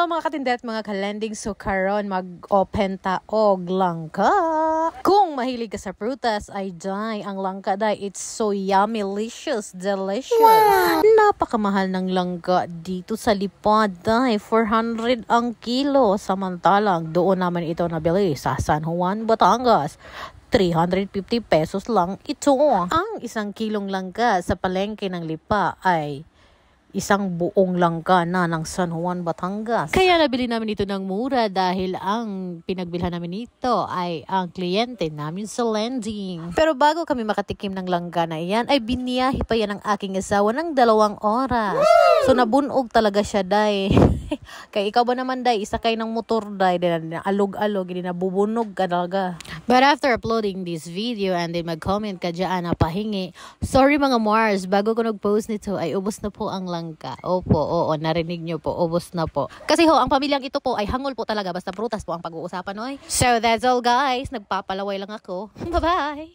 Hello mga katindet, mga kalending. So karon mag-open ta og langka. Kung mahilig ka sa prutas, ay day, ang langka day, it's so yummy, delicious. Wow! Napakamahal ng langka dito sa Lipad day, 400 ang kilo. Samantalang doon naman ito nabili sa San Juan, Batangas. 350 pesos lang ito. Ang isang kilong langka sa palengke ng Lipa ay isang buong langka na ng San Juan, Batangas. Kaya nabili namin ito ng mura dahil ang pinagbilhan namin ito ay ang kliyente namin sa lending. Pero bago kami makatikim ng langka na iyan, ay biniyahe pa yan ng aking asawa ng 2 oras. So nabunog talaga siya, day. Kaya ikaw ba naman, day, isakay ng motor, day, alog-alog, hindi nabubunog ka talaga. But after uploading this video and then mag-comment ka dyan na pahingi, sorry mga Mars, bago ko nag-post nito ay ubos na po ang langka. Opo, oo, narinig nyo po, ubos na po. Kasi ho, ang pamilyang ito po ay hangol po talaga, basta prutas po ang pag-uusapan, oy. So that's all guys, nagpapalaway lang ako. Bye-bye!